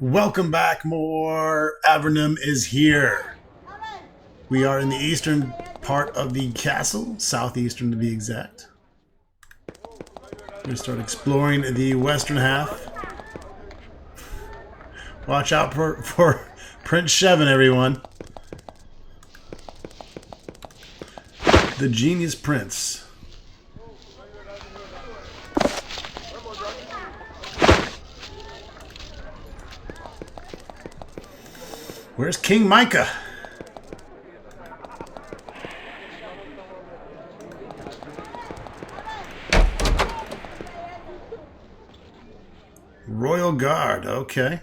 Welcome back. More Avernum is here. We are in the eastern part of the castle, southeastern to be exact. We're going to start exploring the western half. Watch out for Prince Shevin, everyone. The Genius Prince. Where's King Micah? Royal Guard, okay.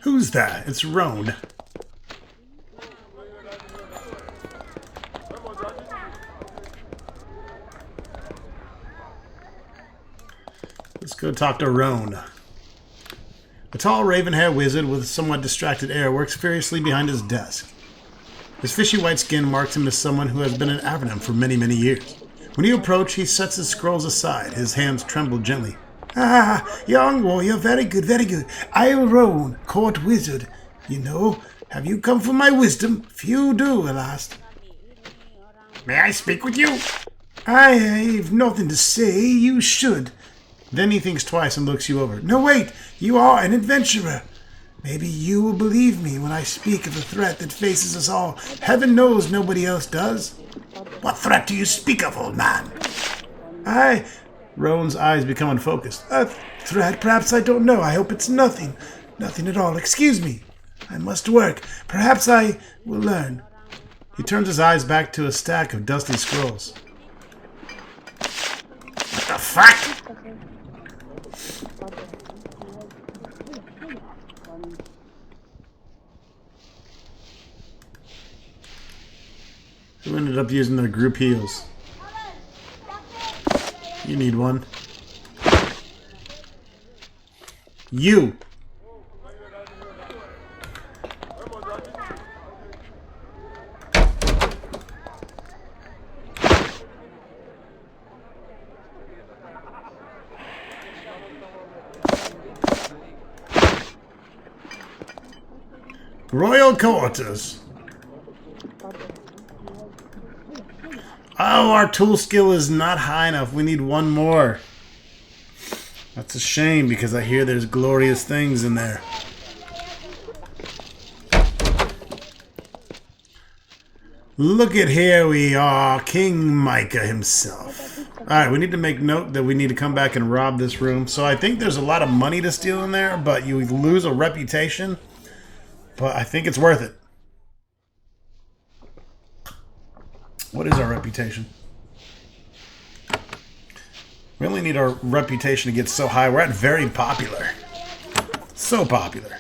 Who's that? It's Roan. Let's go talk to Roan. A tall raven-haired wizard with a somewhat distracted air works furiously behind his desk. His fishy white skin marks him as someone who has been in Avernum for many, many years. When you approach, he sets his scrolls aside. His hands tremble gently. Ah, young warrior, very good, very good. I am Roan, court wizard. You know, have you come for my wisdom? Few do, alas. May I speak with you? I've nothing to say. You should. Then he thinks twice and looks you over. No, wait! You are an adventurer. Maybe you will believe me when I speak of the threat that faces us all. Heaven knows nobody else does. What threat do you speak of, old man? Roan's eyes become unfocused. A threat? Perhaps I don't know. I hope it's nothing. Nothing at all. Excuse me. I must work. Perhaps I will learn. He turns his eyes back to a stack of dusty scrolls. What the fuck? Who ended up using their group heals? You need one. You! Royal quarters. Oh, our tool skill is not high enough. We need one more. That's a shame because I hear there's glorious things in there. Look at here we are, King Micah himself. Alright, we need to make note that we need to come back and rob this room. So I think there's a lot of money to steal in there, but you lose a reputation. But I think it's worth it. What is our reputation? We only need our reputation to get so high. We're at very popular. So popular.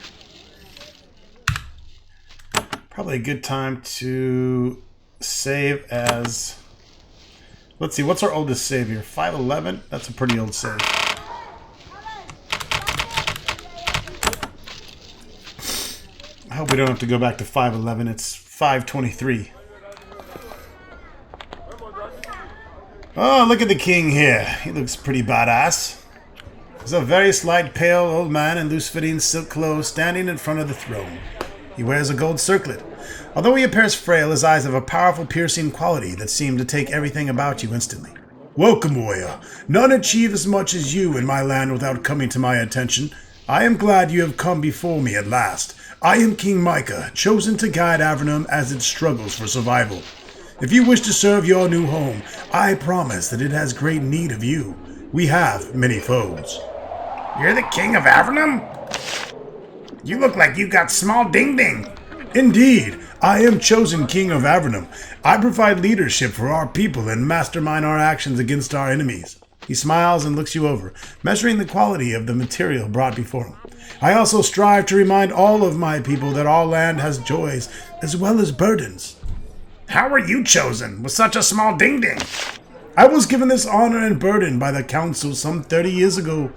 Probably a good time to save as... Let's see, what's our oldest save here? 511? That's a pretty old save. I hope we don't have to go back to 511. It's 523. Oh, look at the king here. He looks pretty badass. He's a very slight, pale old man in loose-fitting silk clothes standing in front of the throne. He wears a gold circlet. Although he appears frail, his eyes have a powerful, piercing quality that seem to take everything about you instantly. Welcome, warrior. None achieve as much as you in my land without coming to my attention. I am glad you have come before me at last. I am King Micah, chosen to guide Avernum as it struggles for survival. If you wish to serve your new home, I promise that it has great need of you. We have many foes. You're the king of Avernum? You look like you got small ding-ding. Indeed, I am chosen king of Avernum. I provide leadership for our people and mastermind our actions against our enemies. He smiles and looks you over, measuring the quality of the material brought before him. I also strive to remind all of my people that our land has joys as well as burdens. How were you chosen with such a small ding-ding? I was given this honor and burden by the council some 30 years ago.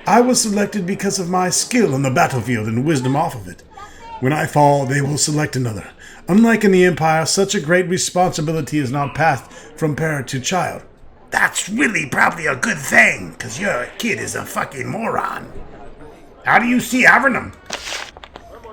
I was selected because of my skill on the battlefield and wisdom off of it. When I fall, they will select another. Unlike in the Empire, such a great responsibility is not passed from parent to child. That's really probably a good thing, because your kid is a fucking moron. How do you see Avernum?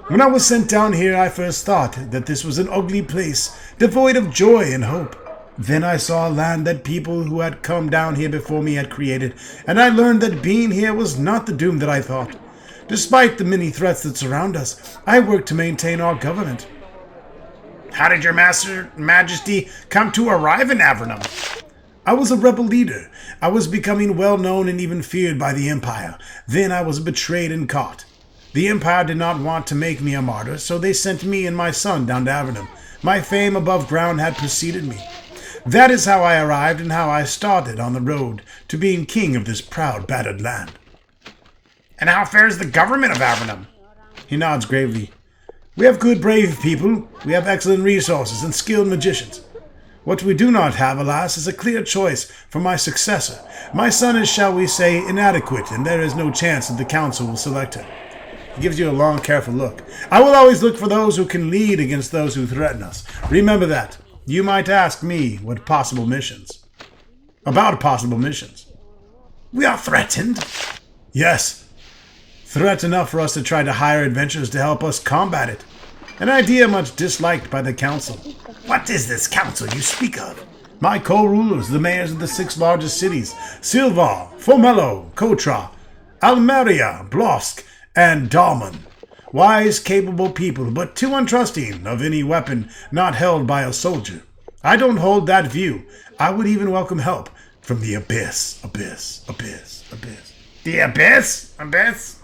When I was sent down here, I first thought that this was an ugly place, devoid of joy and hope. Then I saw a land that people who had come down here before me had created, and I learned that being here was not the doom that I thought. Despite the many threats that surround us, I work to maintain our government. How did your majesty come to arrive in Avernum? I was a rebel leader. I was becoming well known and even feared by the Empire. Then I was betrayed and caught. The Empire did not want to make me a martyr, so they sent me and my son down to Avernum. My fame above ground had preceded me. That is how I arrived and how I started on the road to being king of this proud, battered land. And how fares the government of Avernum? He nods gravely. We have good, brave people. We have excellent resources and skilled magicians. What we do not have, alas, is a clear choice for my successor. My son is, shall we say, inadequate, and there is no chance that the council will select him. He gives you a long, careful look. I will always look for those who can lead against those who threaten us. Remember that. You might ask me about possible missions. We are threatened? Yes. Threat enough for us to try to hire adventurers to help us combat it. An idea much disliked by the council. What is this council you speak of? My co-rulers, the mayors of the 6 largest cities, Silvar, Fomello, Kotra, Almeria, Blosk, and Dalman. Wise, capable people, but too untrusting of any weapon not held by a soldier. I don't hold that view. I would even welcome help from the abyss. The abyss? Abyss?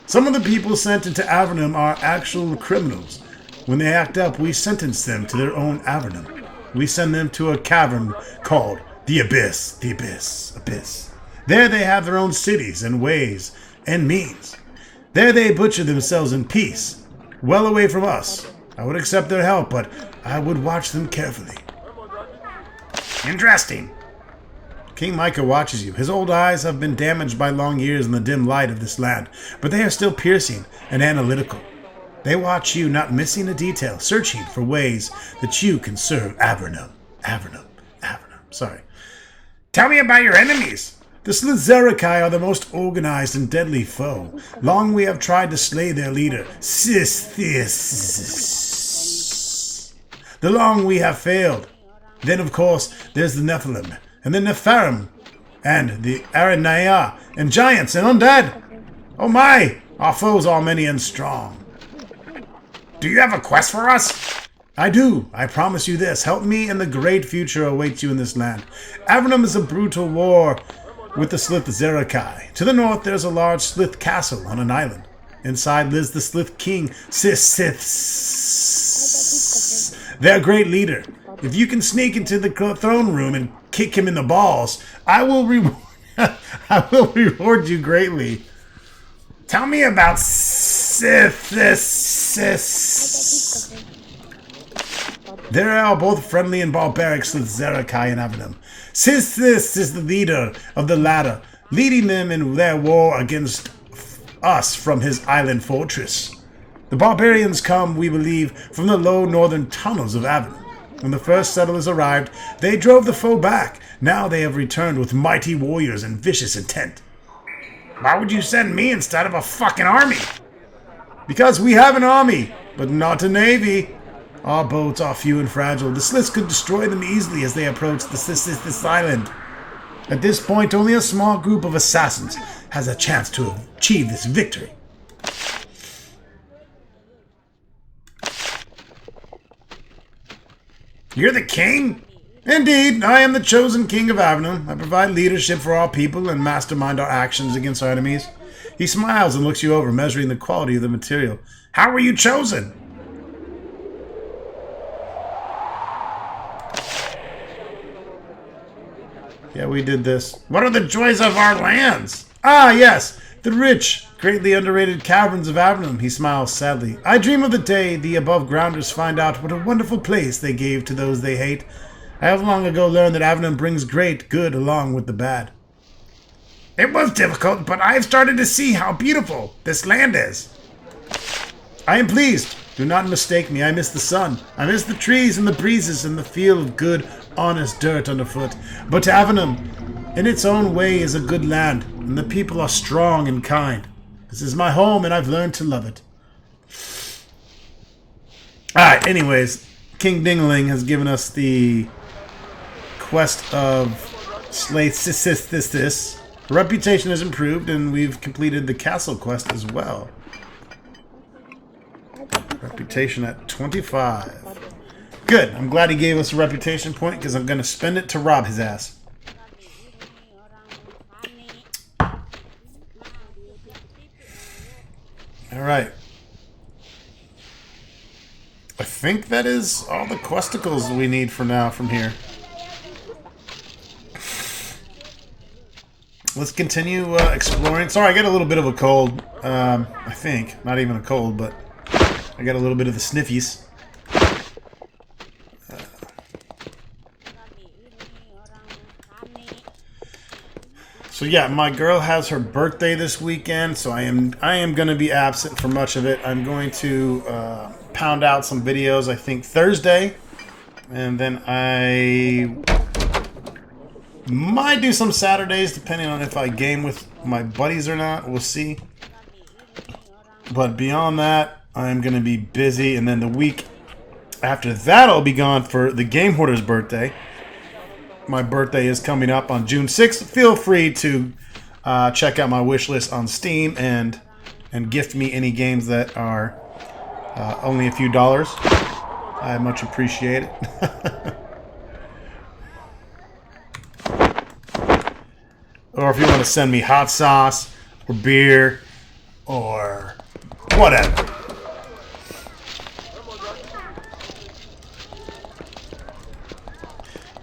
Some of the people sent into Avernum are actual criminals. When they act up, we sentence them to their own Avernum. We send them to a cavern called the Abyss. There they have their own cities and ways and means. There they butcher themselves in peace, well away from us. I would accept their help, but I would watch them carefully. Interesting. King Micah watches you. His old eyes have been damaged by long years in the dim light of this land, but they are still piercing and analytical. They watch you, not missing a detail, searching for ways that you can serve Avernum. Sorry. Tell me about your enemies. The Slith are the most organized and deadly foe. Long we have tried to slay their leader, Sithis. The long we have failed. Then, of course, there's the Nephilim, and the Nepharim, and the Aranaya, and giants, and undead. Oh my! Our foes are many and strong. Do you have a quest for us? I do. I promise you this. Help me, and the great future awaits you in this land. Avernum is a brutal war with the Slith Zerakai. To the north, there's a large Slith castle on an island. Inside lives the Slith king, Siths, their great leader. If you can sneak into the throne room and kick him in the balls, I will reward you greatly. Tell me about Sithis. They are both friendly and barbaric Slith Zerakai and Avernum. Sithis is the leader of the latter, leading them in their war against us from his island fortress. The barbarians come, we believe, from the low northern tunnels of Avernum. When the first settlers arrived, they drove the foe back. Now they have returned with mighty warriors and vicious intent. Why would you send me instead of a fucking army? Because we have an army, but not a navy. Our boats are few and fragile. The Sliths could destroy them easily as they approach this island. At this point, only a small group of assassins has a chance to achieve this victory. You're the king? Indeed, I am the chosen king of Avernum. I provide leadership for our people and mastermind our actions against our enemies. He smiles and looks you over, measuring the quality of the material. How were you chosen? Yeah, we did this. What are the joys of our lands? Ah, yes, the rich, greatly underrated caverns of Avernum, he smiles sadly. I dream of the day the above-grounders find out what a wonderful place they gave to those they hate. I have long ago learned that Avernum brings great good along with the bad. It was difficult, but I've started to see how beautiful this land is. I am pleased. Do not mistake me. I miss the sun. I miss the trees and the breezes and the feel of good, honest dirt underfoot. But Avernum, in its own way, is a good land, and the people are strong and kind. This is my home, and I've learned to love it. Alright, anyways, King Dingling has given us the quest of Slith Temple. Reputation has improved, and we've completed the castle quest as well. Reputation at 25. Good. I'm glad he gave us a reputation point because I'm going to spend it to rob his ass. Alright. I think that is all the questicles we need for now from here. Let's continue exploring. Sorry, I got a little bit of a cold. I think. Not even a cold, but I got a little bit of the sniffies. So yeah, my girl has her birthday this weekend, so I am going to be absent for much of it. I'm going to pound out some videos, I think, Thursday. And then I might do some Saturdays, depending on if I game with my buddies or not. We'll see. But beyond that, I'm going to be busy. And then the week after that, I'll be gone for the Game Hoarder's birthday. My birthday is coming up on June 6th. Feel free to check out my wish list on Steam and gift me any games that are only a few dollars. I much appreciate it. Or if you want to send me hot sauce or beer or whatever.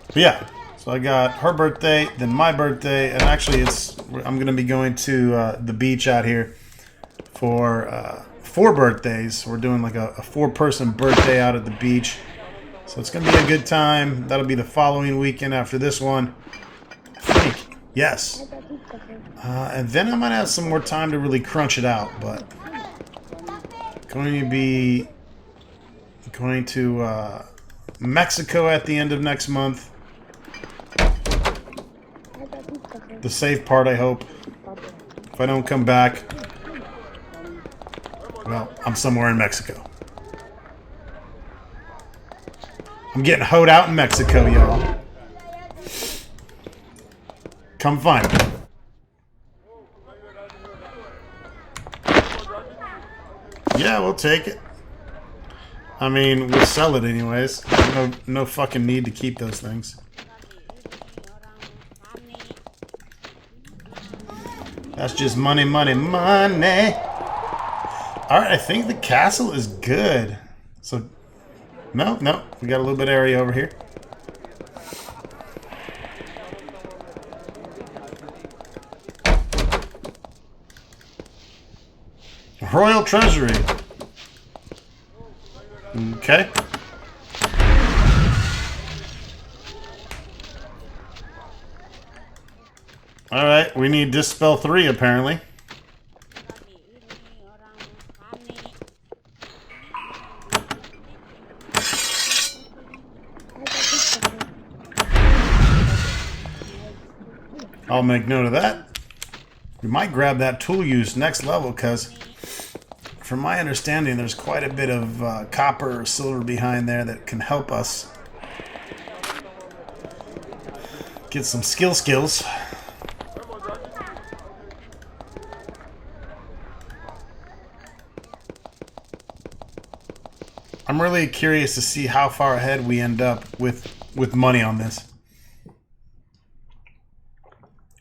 But yeah. So I got her birthday, then my birthday, and actually I'm going to be going to the beach out here for 4 birthdays. We're doing like a 4-person birthday out at the beach. So it's going to be a good time. That'll be the following weekend after this one. I think. Yes. And then I might have some more time to really crunch it out, but going to be going to Mexico at the end of next month. The safe part, I hope. If I don't come back, well, I'm somewhere in Mexico. I'm getting hoed out in Mexico, y'all. Come find me. Yeah, we'll take it. I mean, we'll sell it anyways. No fucking need to keep those things. That's just money, money, money. Alright, I think the castle is good. So, no. We got a little bit of area over here. Royal Treasury. Okay. Alright, we need Dispel 3 apparently. I'll make note of that. We might grab that tool use next level because from my understanding there's quite a bit of copper or silver behind there that can help us get some skills. I'm really curious to see how far ahead we end up with money on this.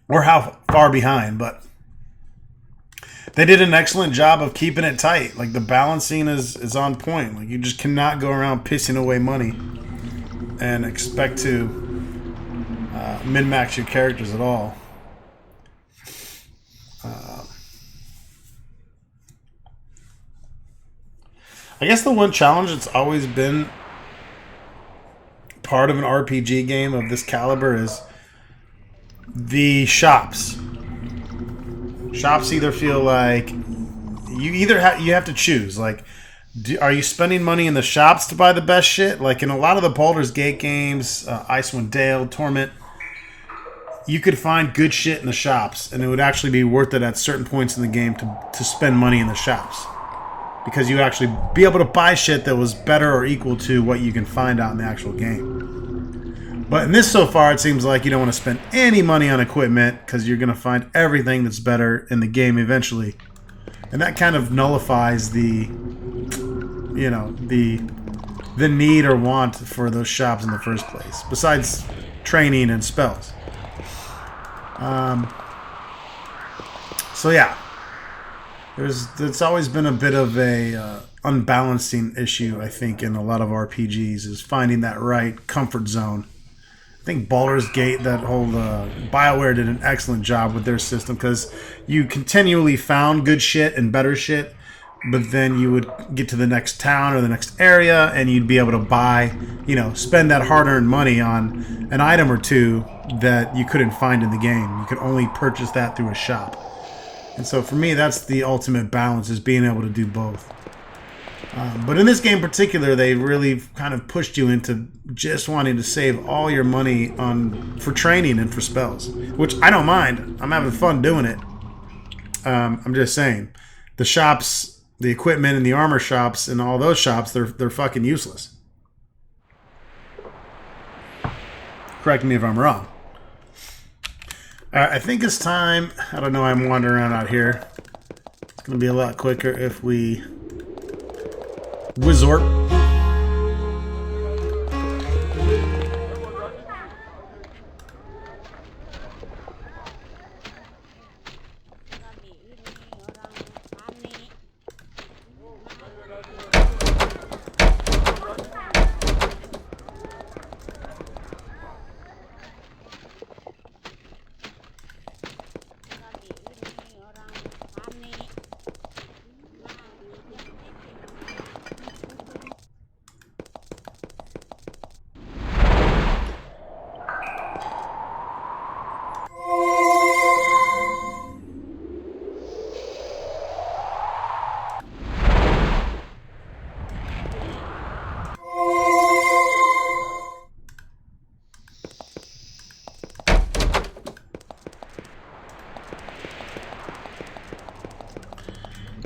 Or how far behind, but they did an excellent job of keeping it tight. Like the balancing is on point. Like you just cannot go around pissing away money and expect to min-max your characters at all. I guess the one challenge that's always been part of an RPG game of this caliber is the shops. Shops either feel like you have to choose. Like, are you spending money in the shops to buy the best shit? Like in a lot of the Baldur's Gate games, Icewind Dale, Torment, you could find good shit in the shops, and it would actually be worth it at certain points in the game to spend money in the shops. Because you actually be able to buy shit that was better or equal to what you can find out in the actual game. But in this so far, it seems like you don't want to spend any money on equipment because you're going to find everything that's better in the game eventually. And that kind of nullifies the, you know, the need or want for those shops in the first place. Besides training and spells. So yeah. It's always been a bit of a unbalancing issue, I think, in a lot of RPGs, is finding that right comfort zone. I think Baldur's Gate, that whole BioWare did an excellent job with their system, because you continually found good shit and better shit, but then you would get to the next town or the next area, and you'd be able to buy, you know, spend that hard-earned money on an item or two that you couldn't find in the game. You could only purchase that through a shop. And so for me, that's the ultimate balance, is being able to do both. But in this game in particular, they really kind of pushed you into just wanting to save all your money for training and for spells, which I don't mind. I'm having fun doing it. I'm just saying, the shops, the equipment and the armor shops and all those shops, they're fucking useless. Correct me if I'm wrong. I think it's time. I don't know. I'm wandering around out here. It's going to be a lot quicker if we resort.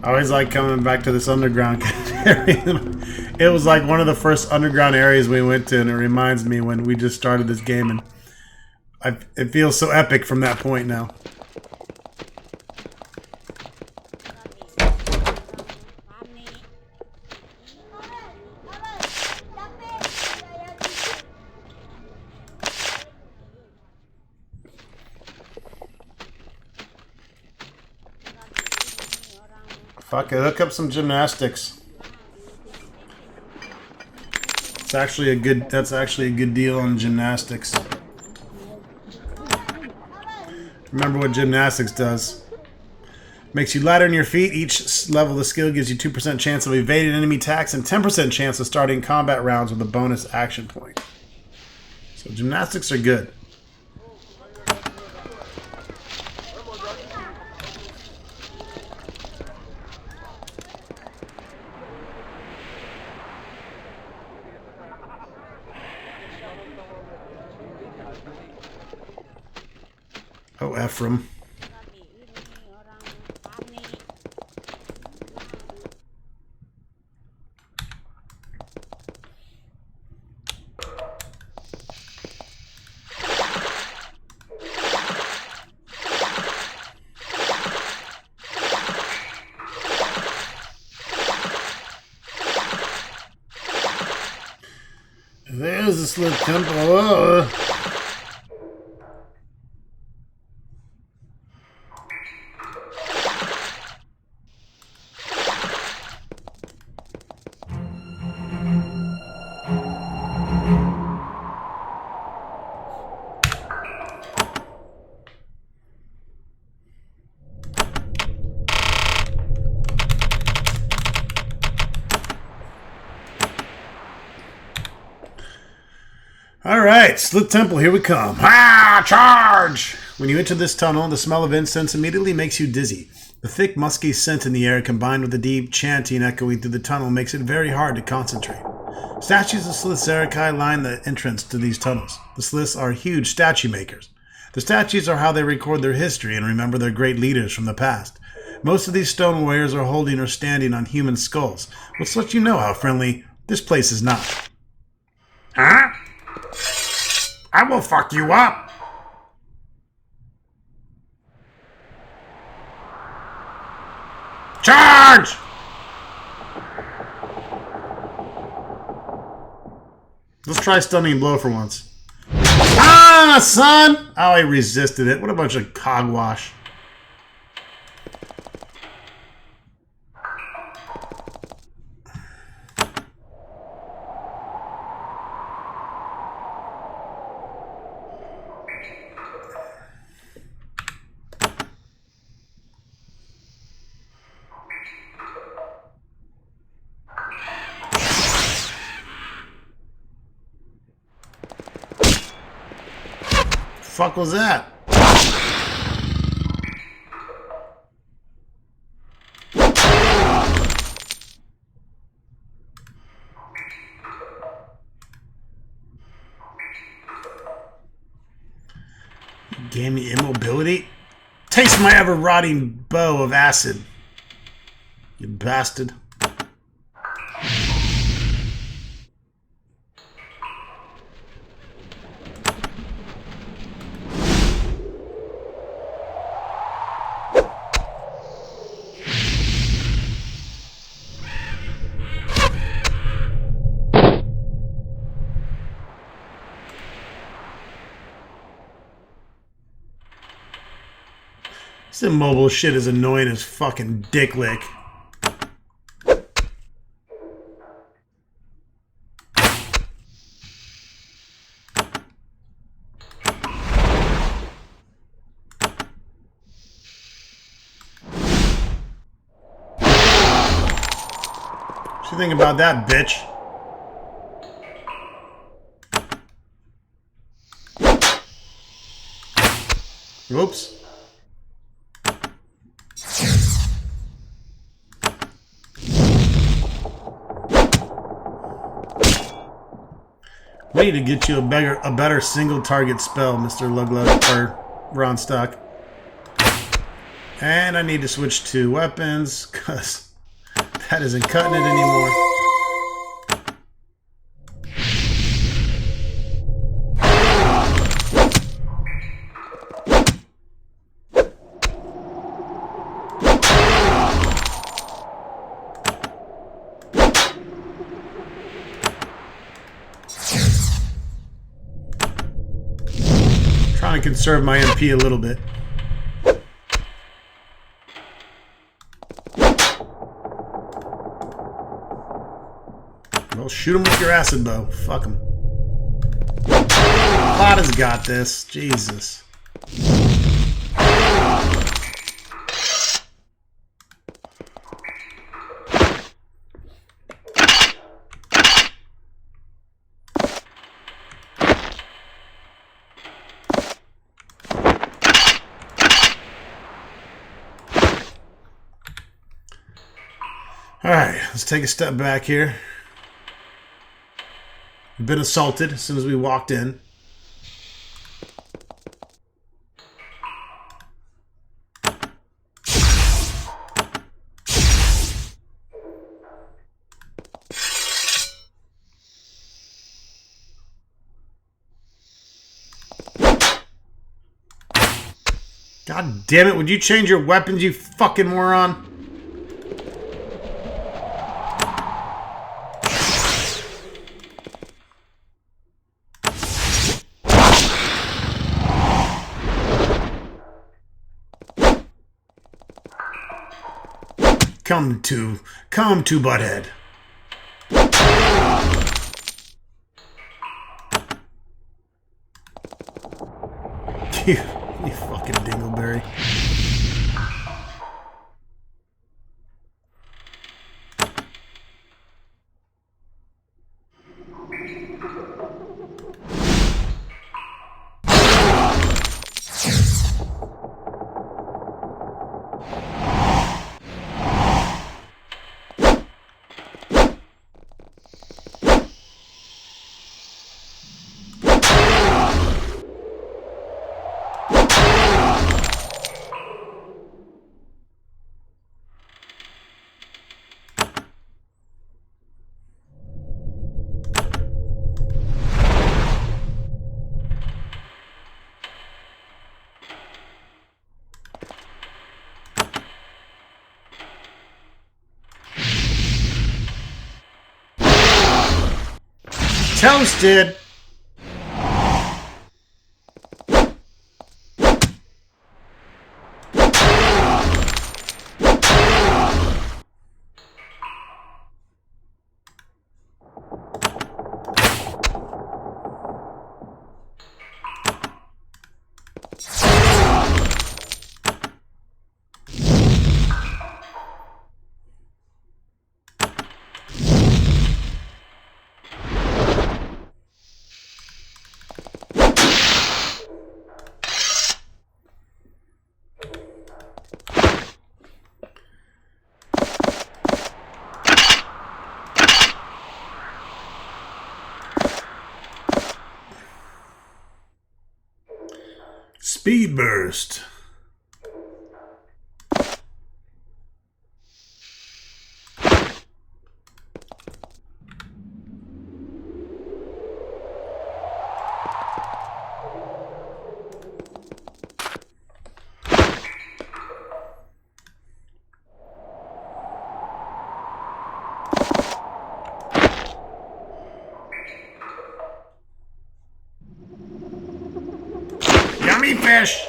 I always like coming back to this underground area. It was like one of the first underground areas we went to, and it reminds me when we just started this game, and it feels so epic from that point now. Fuck it, hook up some gymnastics. That's actually a good deal on gymnastics. Remember what gymnastics does. Makes you lighter on your feet. Each level of the skill gives you 2% chance of evading enemy attacks and 10% chance of starting combat rounds with a bonus action point. So gymnastics are good. Oh, Avernum. There's the Slith Temple. Alright, Slith Temple, here we come. Ah, charge! When you enter this tunnel, the smell of incense immediately makes you dizzy. The thick, musky scent in the air combined with the deep chanting echoing through the tunnel makes it very hard to concentrate. Statues of Slith Zerakai line the entrance to these tunnels. The Sliths are huge statue makers. The statues are how they record their history and remember their great leaders from the past. Most of these stone warriors are holding or standing on human skulls, which lets you know how friendly this place is not. Huh? I will fuck you up. Charge! Let's try stunning blow for once. Ah, son! Oh, I resisted it. What a bunch of hogwash. Fuck was that? You gave me immobility? Taste my ever-rotting bow of acid, you bastard. This immobile shit is annoying as fucking dick lick. What you think about that, bitch? Oops. We need to get you a better single target spell, Mr. Luglug, or Ronstock. And I need to switch to weapons, because that isn't cutting it anymore. Trying to conserve my MP a little bit. Well, shoot him with your acid bow. Fuck him. Plata's got this. Jesus. Alright, let's take a step back here. We've been assaulted as soon as we walked in. God damn it, would you change your weapons, you fucking moron? Come to, butthead. you fucking dingleberry. toasted. Speed burst. Yummy fish!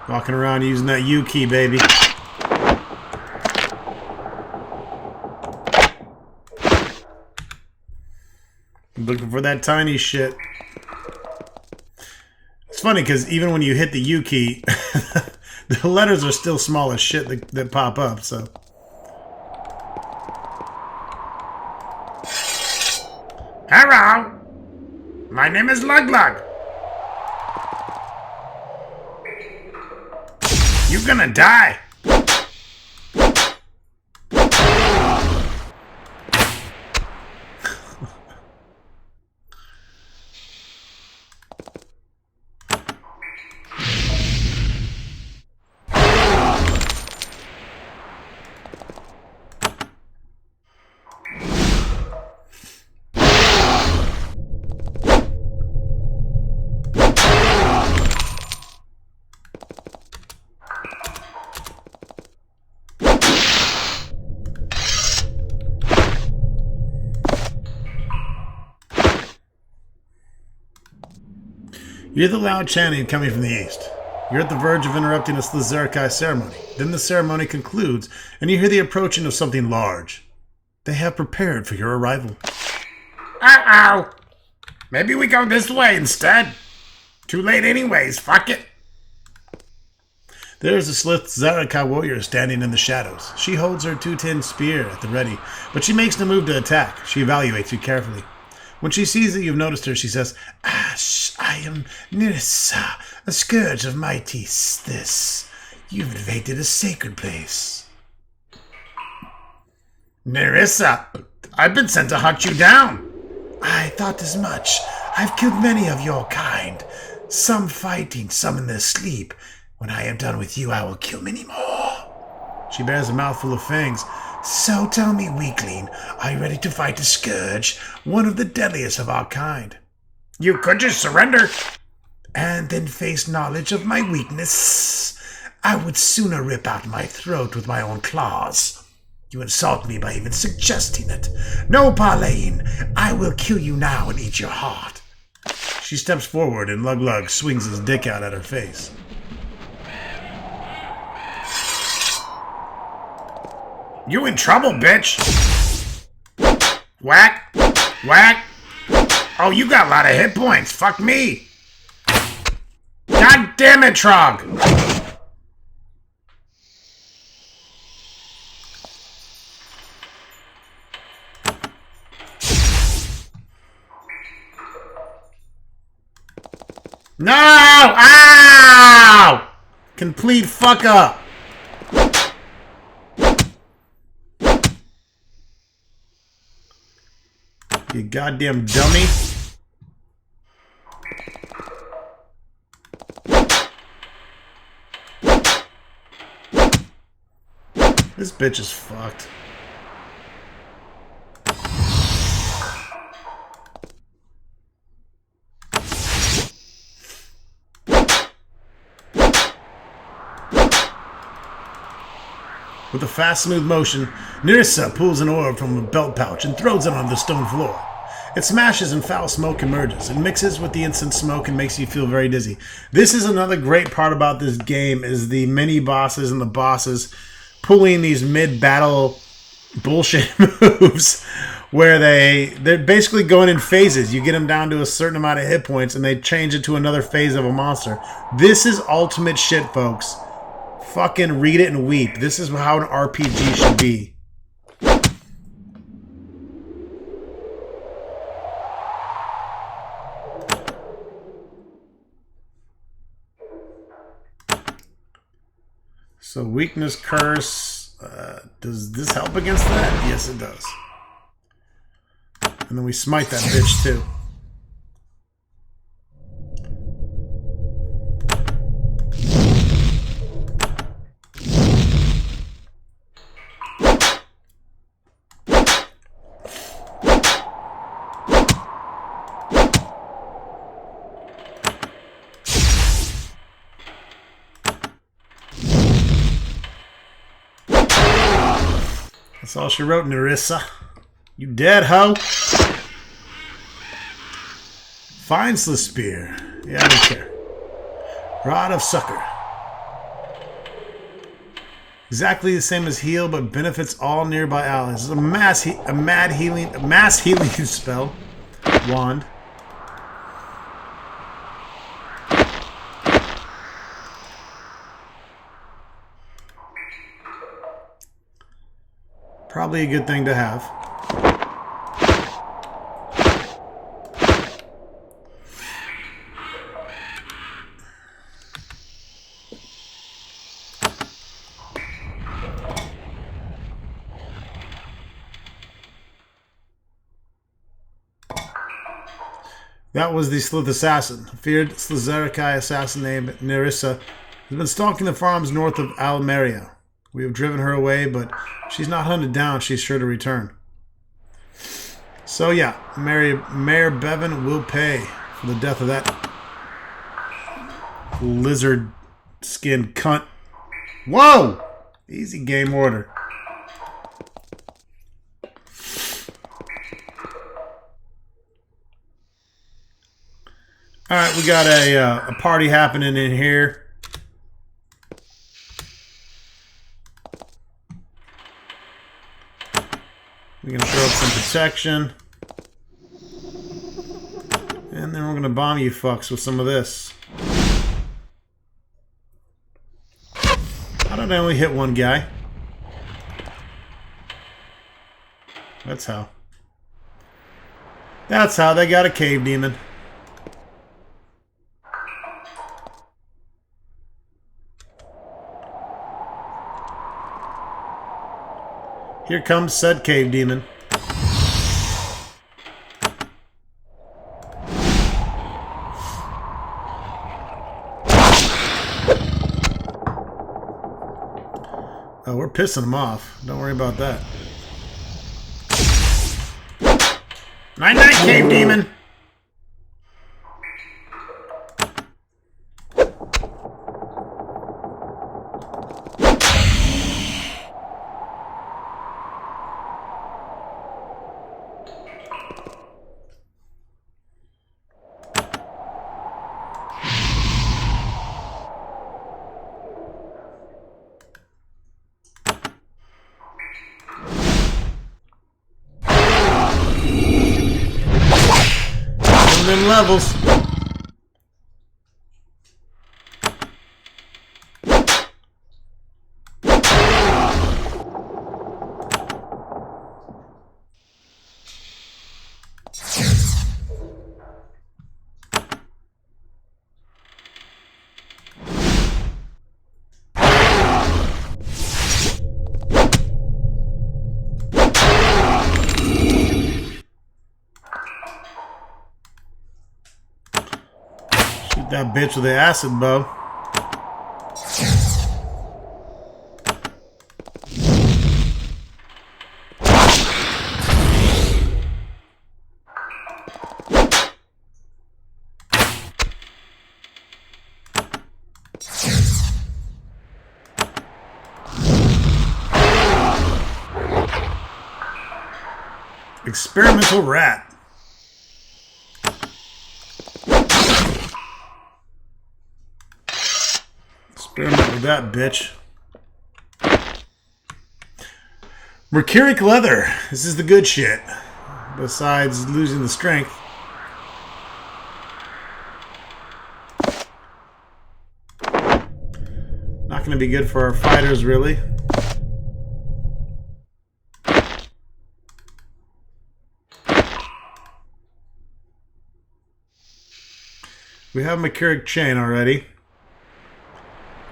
Walking around using that U key, baby. Looking for that tiny shit. It's funny because even when you hit the U key, the letters are still small as shit that pop up, so. Hello! My name is Lug Lug. You're gonna die. You hear the loud chanting coming from the east. You're at the verge of interrupting a Slith ceremony. Then the ceremony concludes, and you hear the approaching of something large. They have prepared for your arrival. Uh-oh! Maybe we go this way instead. Too late anyways, fuck it. There's a Slith warrior standing in the shadows. She holds her 2-10 spear at the ready, but she makes no move to attack. She evaluates you carefully. When she sees that you've noticed her, she says, I am Nirissa, a scourge of mighty Slith. You've invaded a sacred place. Nirissa, I've been sent to hunt you down. I thought as much. I've killed many of your kind. Some fighting, some in their sleep. When I am done with you, I will kill many more. She bears a mouthful of fangs. So tell me, weakling, are you ready to fight a scourge, one of the deadliest of our kind? You could just surrender. And then face knowledge of my weakness. I would sooner rip out my throat with my own claws. You insult me by even suggesting it. No parleying. I will kill you now and eat your heart. She steps forward and Lug Lug swings his dick out at her face. You in trouble, bitch. Whack. Whack. Oh, you got a lot of hit points. Fuck me. God damn it, Trog. No! Ow! Complete fuck up. You goddamn dummy. This bitch is fucked. With a fast, smooth motion, Nerissa pulls an orb from a belt pouch and throws it on the stone floor. It smashes and foul smoke emerges. It mixes with the incense smoke and makes you feel very dizzy. This is another great part about this game, is the mini-bosses and the bosses pulling these mid-battle bullshit moves where they're basically going in phases. You get them down to a certain amount of hit points and they change it to another phase of a monster. This is ultimate shit, folks. Fucking read it and weep. This is how an RPG should be. So weakness, curse. Does this help against that? Yes, it does. And then we smite that bitch too. That's all she wrote, Nerissa. You dead, ho? Fine Slith Spear. Yeah, I don't care. Rod of Succor. Exactly the same as Heal, but benefits all nearby allies. It's a mass healing spell. Wand. Probably a good thing to have. That was the Slith Assassin. A feared Slitherikai assassin named Nerissa has been stalking the farms north of Almeria. We have driven her away, but she's not hunted down. She's sure to return. So yeah, Mayor Bevan will pay for the death of that lizard skin cunt. Whoa! Easy game order. Alright, we got a party happening in here. We're going to throw up some protection. And then we're going to bomb you fucks with some of this. How did I only hit one guy? That's how. That's how they got a cave demon. Here comes said cave demon. Oh, we're pissing him off. Don't worry about that. Night-night, cave demon! Them levels. That bitch with the acid bow. Experimental rat. Experiment with that, bitch. Mercuric leather. This is the good shit. Besides losing the strength. Not going to be good for our fighters, really. We have Mercuric chain already.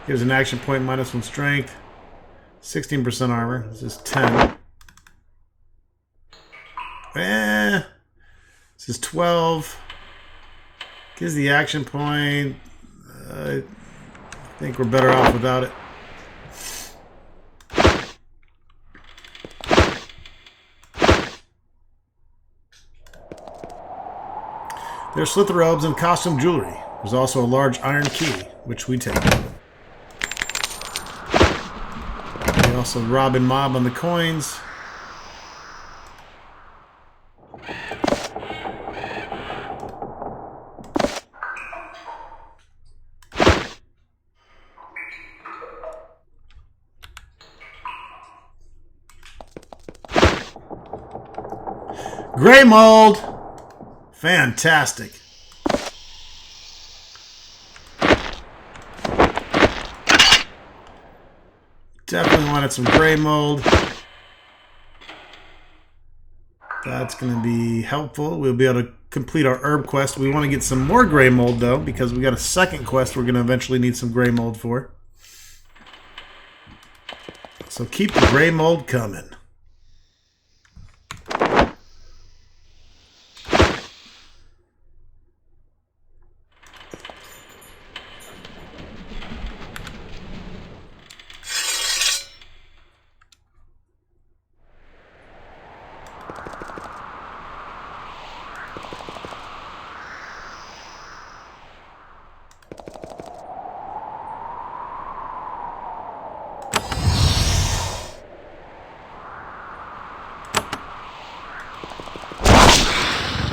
Gives an action point -1 strength. 16% armor. This is 10. This is 12. Gives the action point. I think we're better off without it. There's slith robes and costume jewelry. There's also a large iron key, which we take. We also rob and mob on the coins. Gray mold! Fantastic. Definitely wanted some gray mold. That's going to be helpful. We'll be able to complete our herb quest. We want to get some more gray mold, though, because we got a second quest we're going to eventually need some gray mold for. So keep the gray mold coming.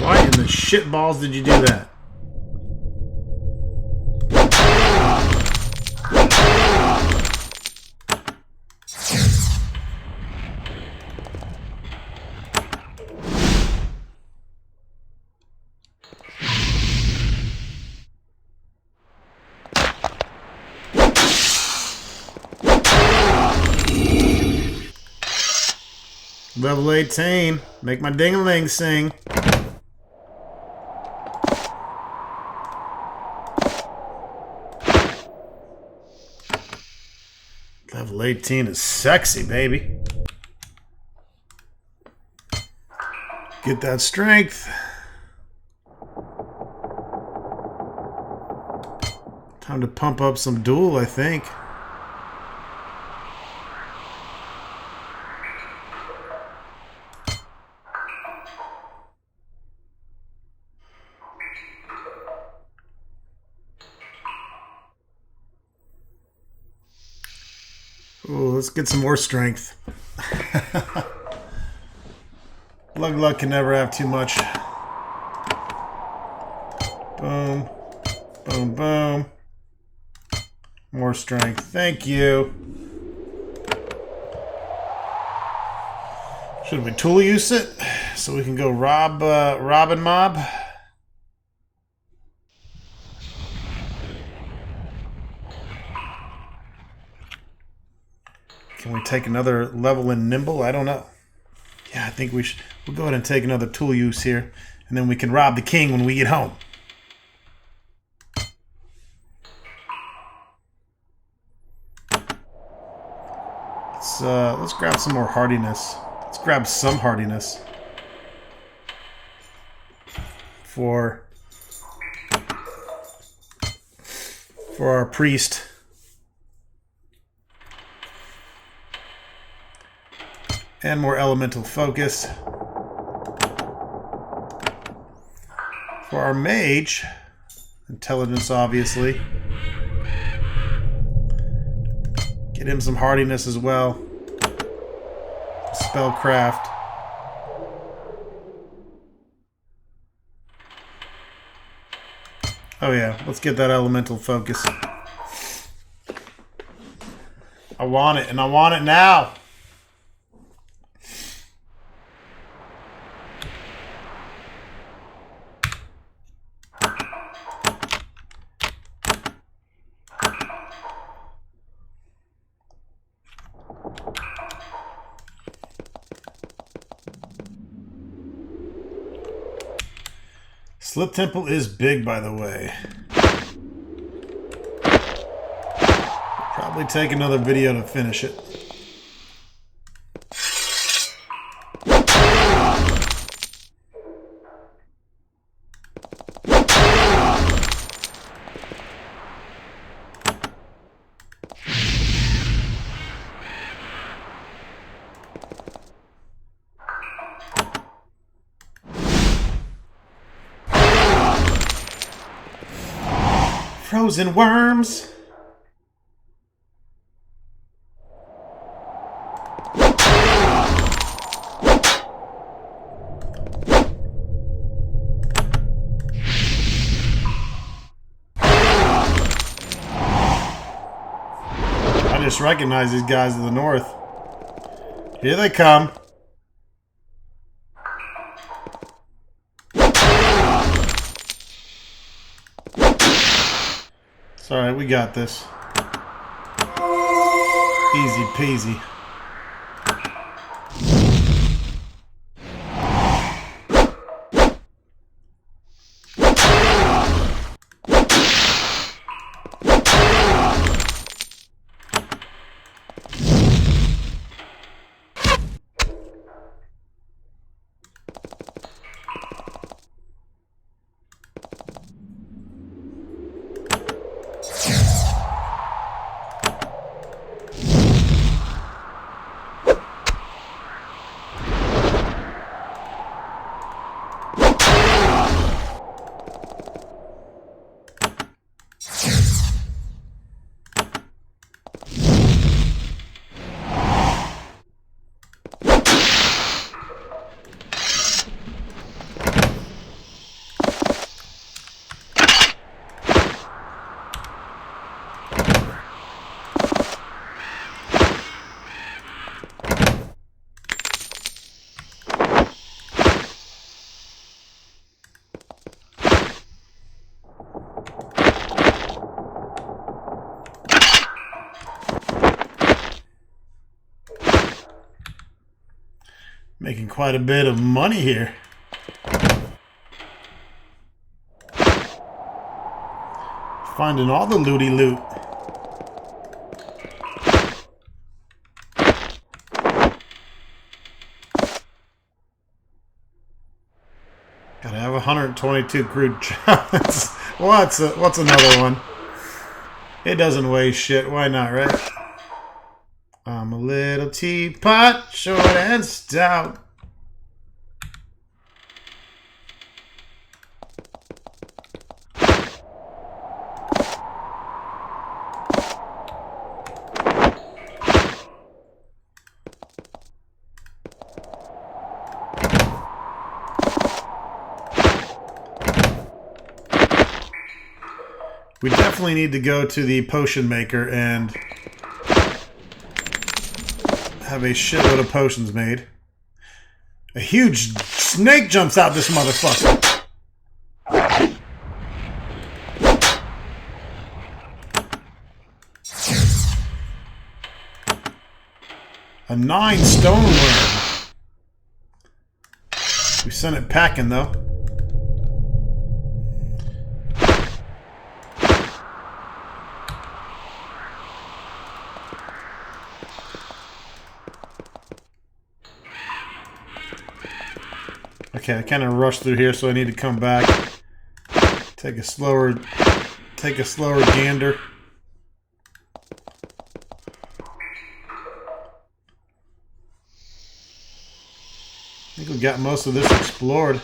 Why in the shitballs did you do that? Level 18. Make my ding-a-ling sing. Level 18 is sexy, baby. Get that strength. Time to pump up some duel, I think. Ooh, let's get some more strength. Luck can never have too much. Boom. Boom, boom. More strength. Thank you. Should we tool use it so we can go rob and mob? Can we take another level in nimble? I don't know. Yeah, I think we should. We'll go ahead and take another tool use here, and then we can rob the king when we get home. Let's grab some more hardiness. Let's grab some hardiness for our priest. And more elemental focus. For our mage, intelligence obviously. Get him some hardiness as well. Spellcraft. Oh yeah, let's get that elemental focus. I want it, and I want it now. Slith Temple is big, by the way. Probably take another video to finish it. Frozen worms. I just recognize these guys to the north. Here they come. It's alright, we got this. Easy peasy. Making quite a bit of money here. Finding all the looty loot. Gotta have 122 crude chocolates. What's another one? It doesn't weigh shit. Why not, right? I'm a little teapot, short and stout. We definitely need to go to the potion maker and have a shitload of potions made. A huge snake jumps out this motherfucker. A 9 stone worm. We sent it packing though. Okay, I kind of rushed through here, so I need to come back. Take a slower gander. I think we got most of this explored.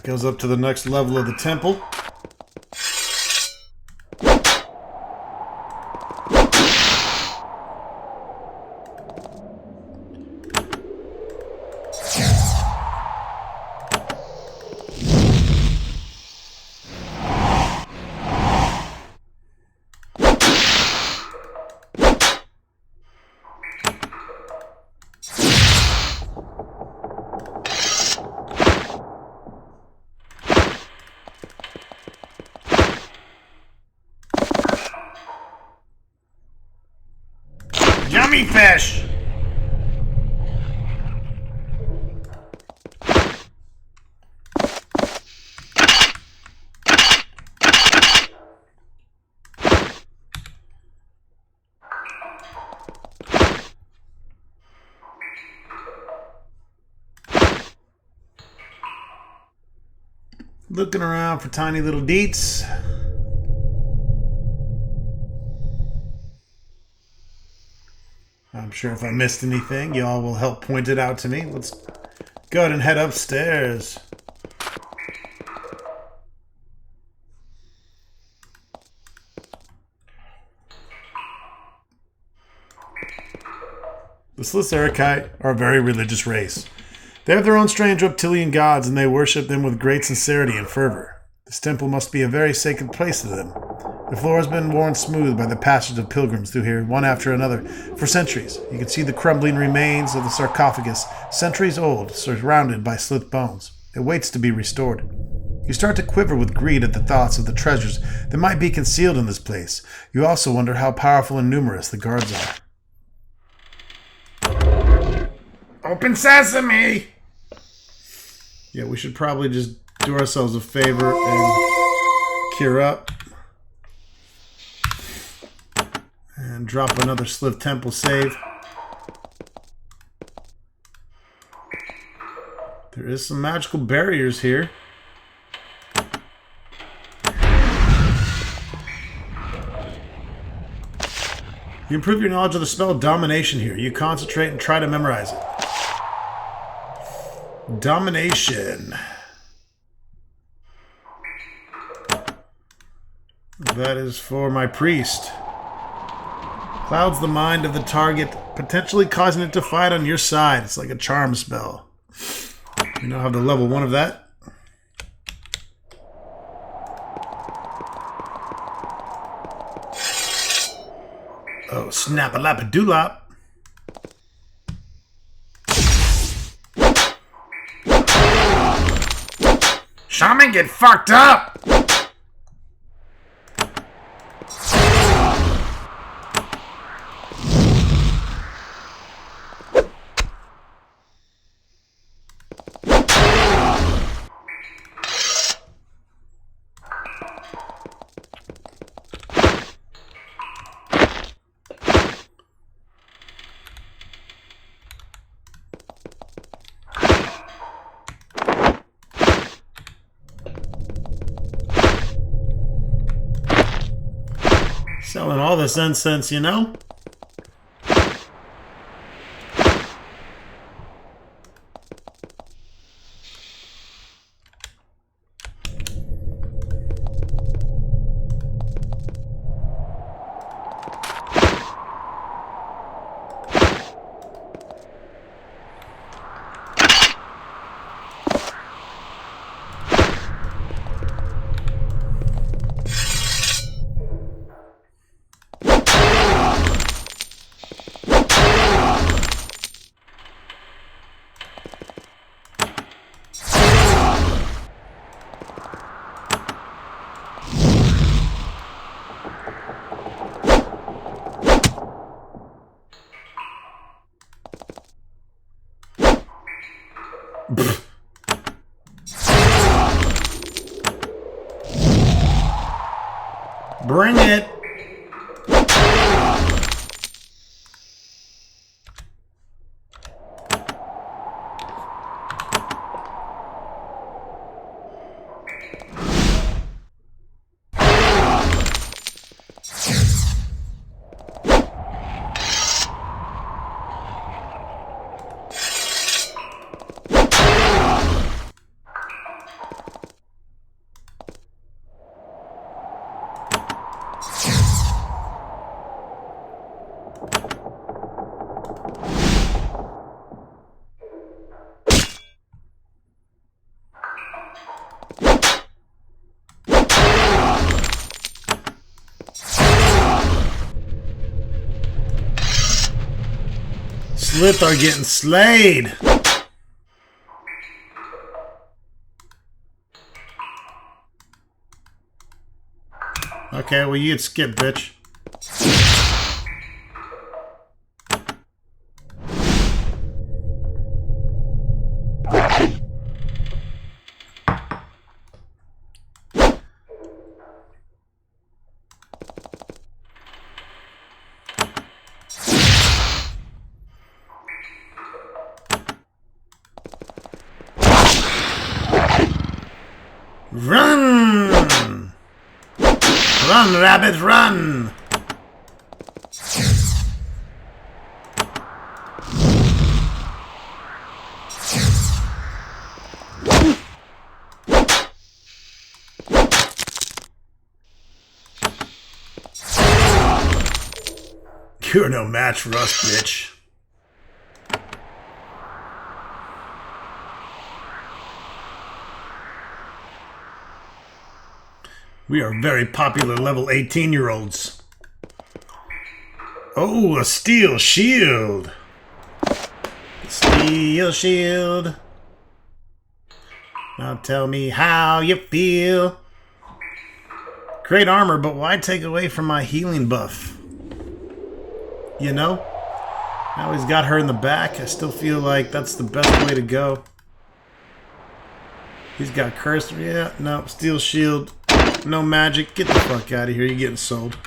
That goes up to the next level of the temple. Yummy fish! Looking around for tiny little deets. I'm sure if I missed anything, y'all will help point it out to me. Let's go ahead and head upstairs. The Slith are a very religious race. They have their own strange reptilian gods, and they worship them with great sincerity and fervor. This temple must be a very sacred place to them. The floor has been worn smooth by the passage of pilgrims through here, one after another, for centuries. You can see the crumbling remains of the sarcophagus, centuries old, surrounded by Slith bones. It waits to be restored. You start to quiver with greed at the thoughts of the treasures that might be concealed in this place. You also wonder how powerful and numerous the guards are. Open sesame! Yeah, we should probably just do ourselves a favor and cure up. And drop another Slith Temple save. There is some magical barriers here. You improve your knowledge of the spell Domination here. You concentrate and try to memorize it. Domination. That is for my priest. Clouds the mind of the target, potentially causing it to fight on your side. It's like a charm spell. We now have the level 1 of that. Oh, snap-a-lap-a-doolop. Shaman, get fucked up! Selling all this incense, you know? Bring it! Slith are getting slayed. Okay, well you get skipped, bitch. Run! Run, rabbit, run! You're no match for us, bitch. We are very popular level 18-year-olds. Oh, a steel shield. Steel shield. Now tell me how you feel. Great armor, but why take away from my healing buff? You know? Now he's got her in the back. I still feel like that's the best way to go. He's got cursed. Yeah, no. Steel shield. No magic. Get the fuck out of here. You're getting sold.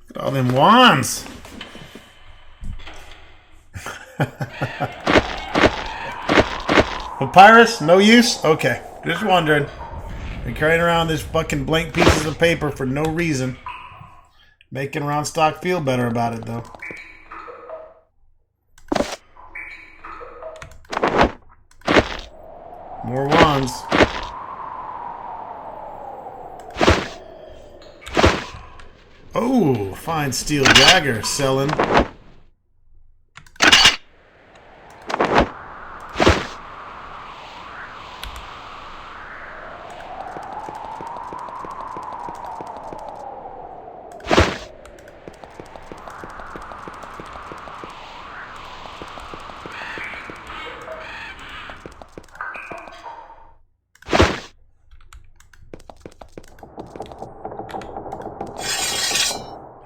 Look at all them wands. Papyrus? No use? Okay. Just wondering. Been carrying around these fucking blank pieces of paper for no reason. Making Ron Stock feel better about it, though. More wands. Oh, fine steel dagger selling.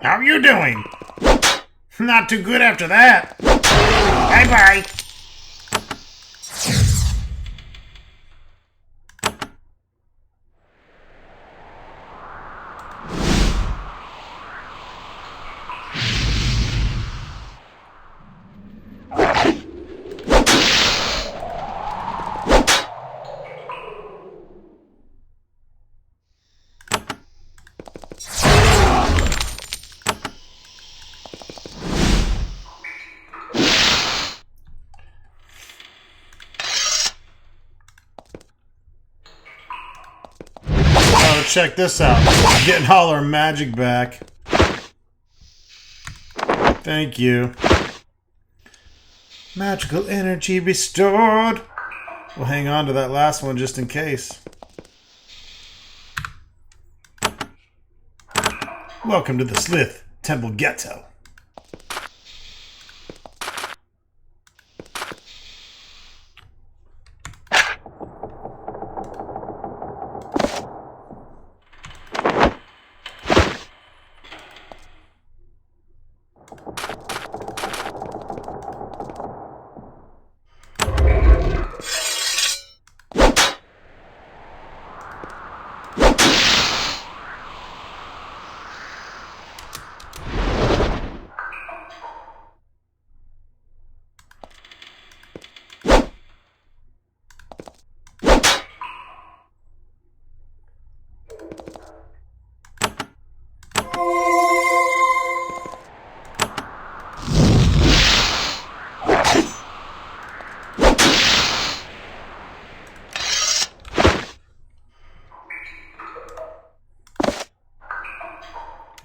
How you doing? Not too good after that. Bye-bye. Check this out. Getting all our magic back. Thank you. Magical energy restored. We'll hang on to that last one just in case. Welcome to the Slith Temple Ghetto.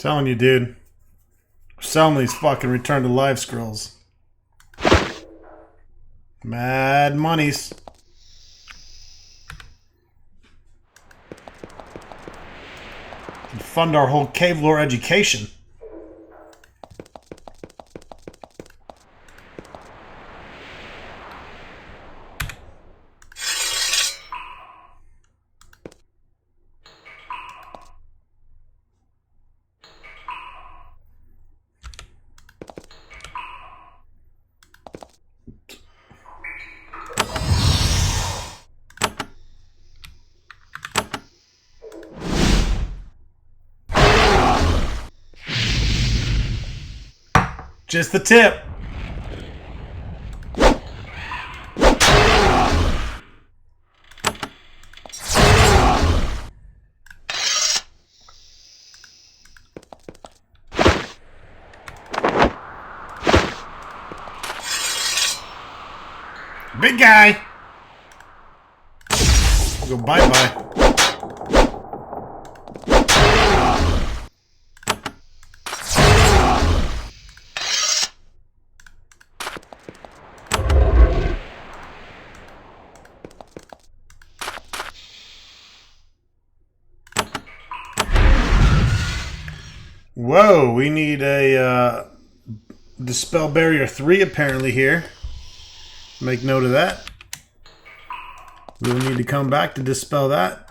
Telling you, dude. Selling these fucking return to life scrolls. Mad monies. And fund our whole cave lore education. Just the tip. Big guy. Go bye-bye. Whoa, we need a Dispel Barrier 3 apparently here. Make note of that. We'll need to come back to dispel that.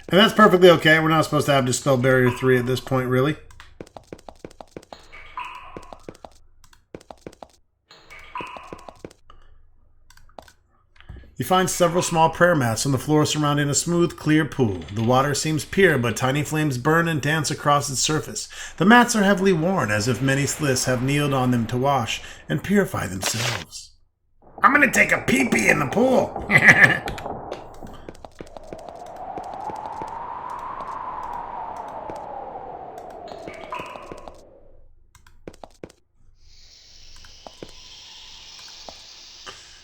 And that's perfectly okay. We're not supposed to have Dispel Barrier 3 at this point, really. You find several small prayer mats on the floor surrounding a smooth, clear pool. The water seems pure, but tiny flames burn and dance across its surface. The mats are heavily worn, as if many sliths have kneeled on them to wash and purify themselves. I'm gonna take a pee-pee in the pool.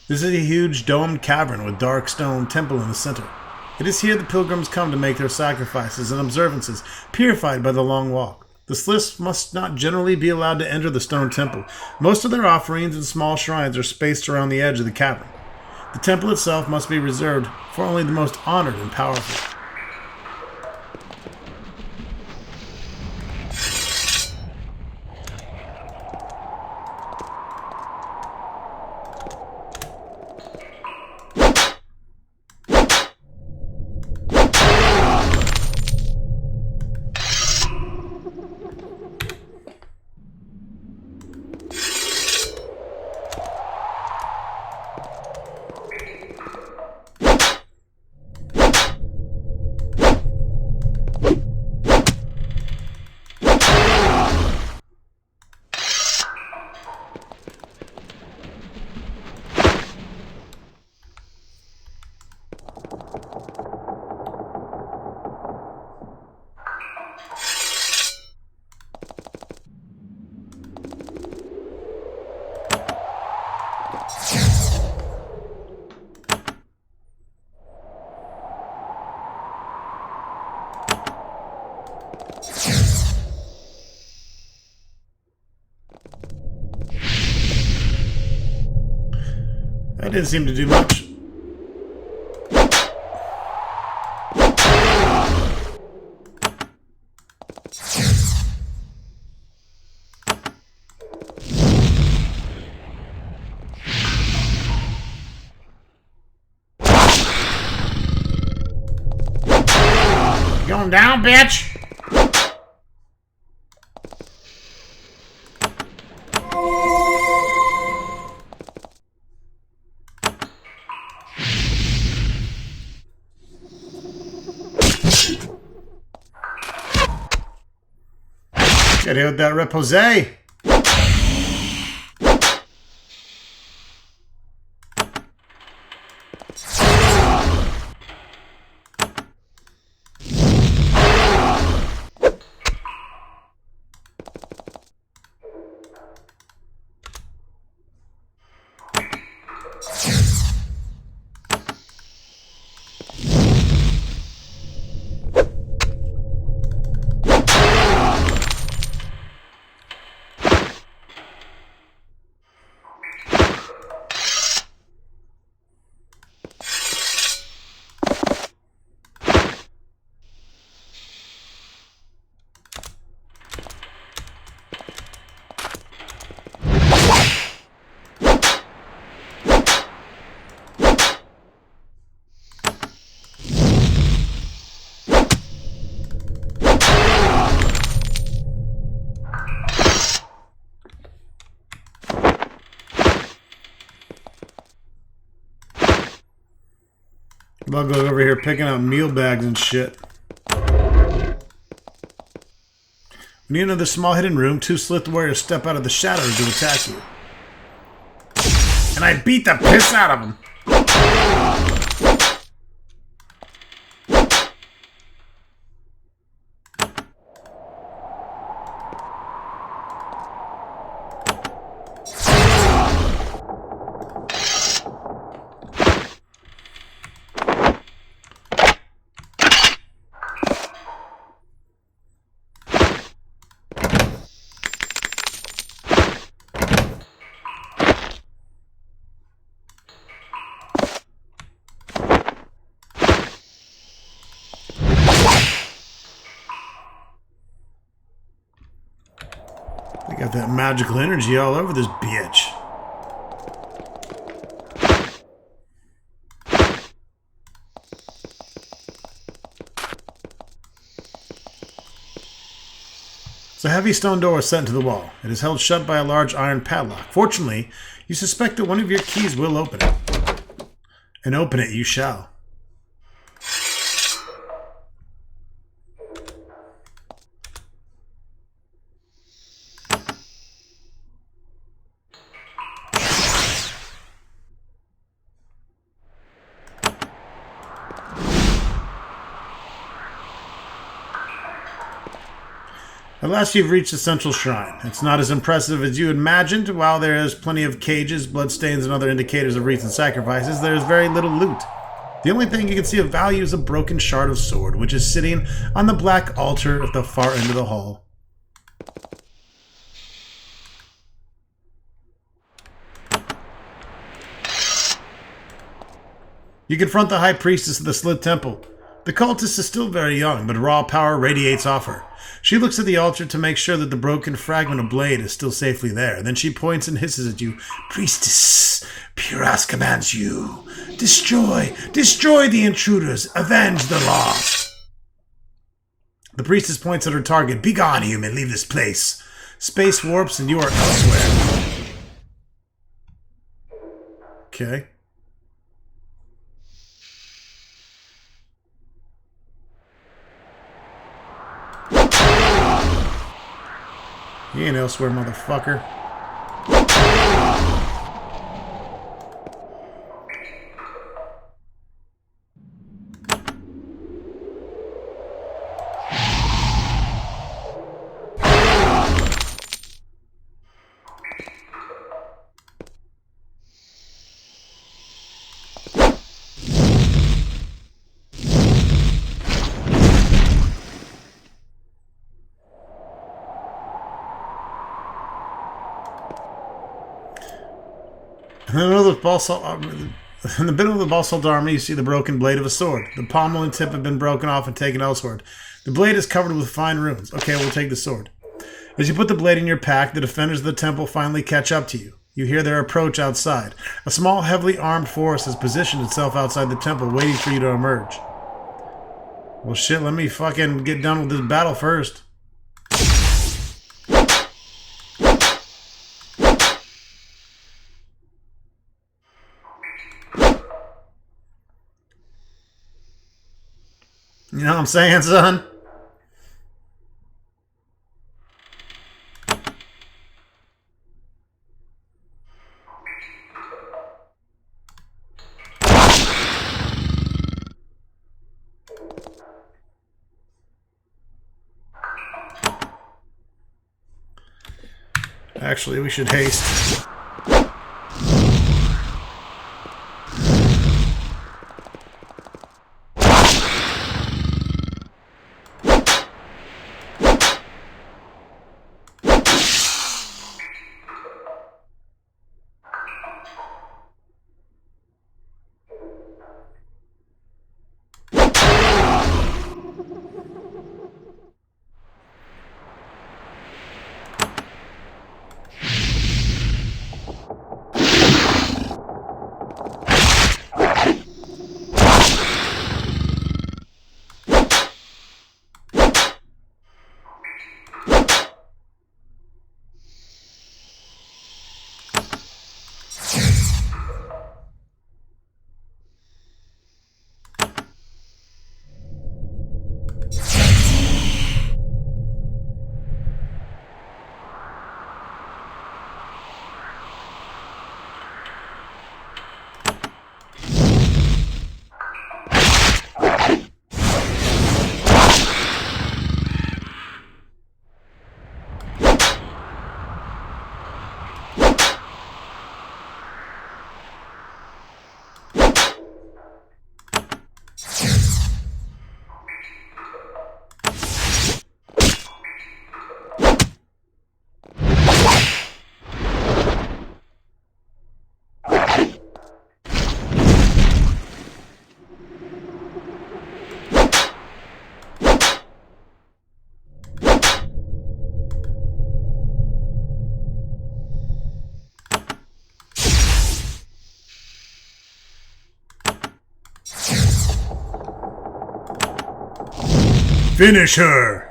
This is a huge domed cavern with dark stone temple in the center. It is here the pilgrims come to make their sacrifices and observances, purified by the long walk. The sliths must not generally be allowed to enter the stone temple. Most of their offerings and small shrines are spaced around the edge of the cavern. The temple itself must be reserved for only the most honored and powerful. That didn't seem to do much. Going down, bitch. Get hit with that repose. Bug goes over here picking up meal bags and shit. When you enter the small hidden room, 2 Slith warriors step out of the shadows to attack you. And I beat the piss out of them. They got that magical energy all over this bitch. It's a heavy stone door set into the wall. It is held shut by a large iron padlock. Fortunately, you suspect that one of your keys will open it. And open it you shall. At last you've reached the central shrine. It's not as impressive as you imagined. While there is plenty of cages, bloodstains, and other indicators of recent sacrifices, there is very little loot. The only thing you can see of value is a broken shard of sword, which is sitting on the black altar at the far end of the hall. You confront the high priestess of the Slith Temple. The cultist is still very young, but raw power radiates off her. She looks at the altar to make sure that the broken fragment of blade is still safely there. Then she points and hisses at you. Priestess, Puras commands you. Destroy the intruders. Avenge the lost. The priestess points at her target. Begone, human. Leave this place. Space warps and you are elsewhere. Okay. You ain't elsewhere, motherfucker. In the middle of the basalt armor, you see the broken blade of a sword. The pommel and tip have been broken off and taken elsewhere. The blade is covered with fine runes. Okay, we'll take the sword. As you put the blade in your pack, the defenders of the temple finally catch up to you. You hear their approach outside. A small, heavily armed force has positioned itself outside the temple, waiting for you to emerge. Well, shit, let me fucking get done with this battle first. You know what I'm saying, son? Actually, we should haste. Finish her!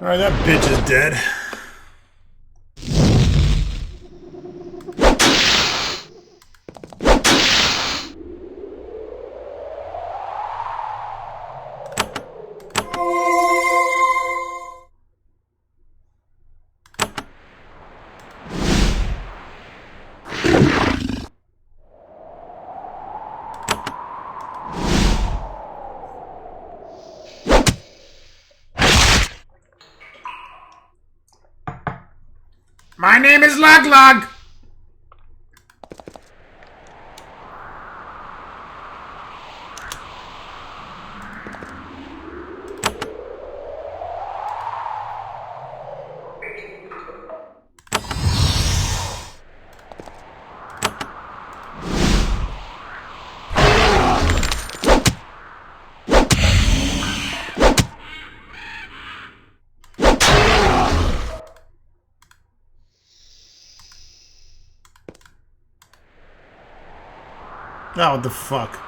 Alright, that bitch is dead. My name is Lug Lug. Oh, what the fuck?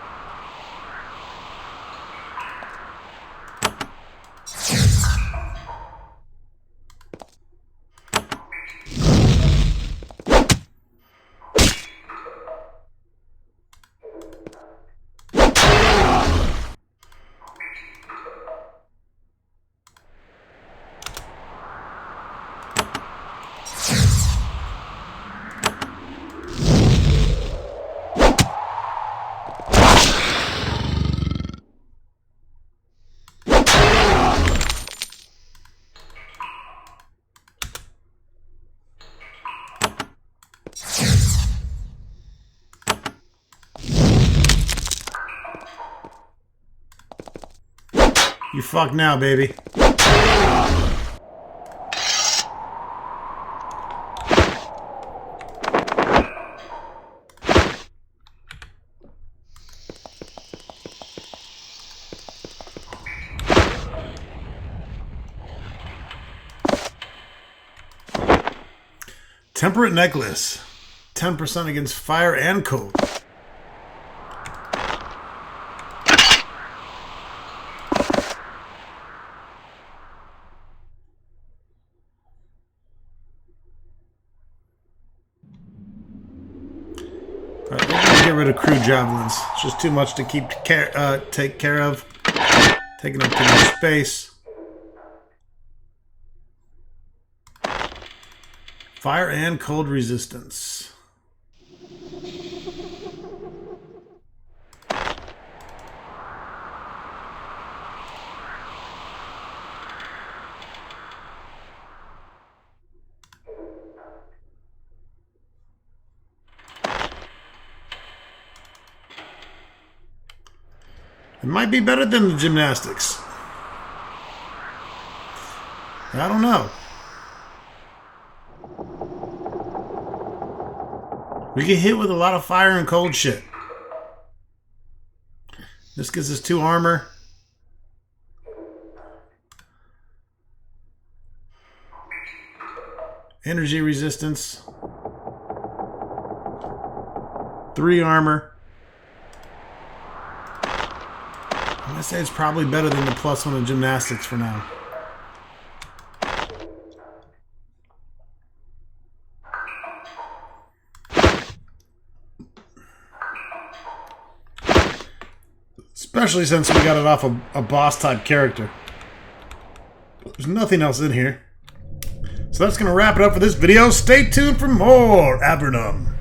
You fuck now, baby. Temperate necklace. 10% against fire and cold. Alright, we're gonna get rid of crew javelins. It's just too much to take care of. Taking up too much space. Fire and cold resistance. It might be better than the gymnastics. I don't know. We get hit with a lot of fire and cold shit. This gives us 2 armor. Energy resistance. 3 armor. I'm gonna say it's probably better than the +1 in gymnastics for now. Especially since we got it off a boss-type character. There's nothing else in here. So that's going to wrap it up for this video. Stay tuned for more Avernum.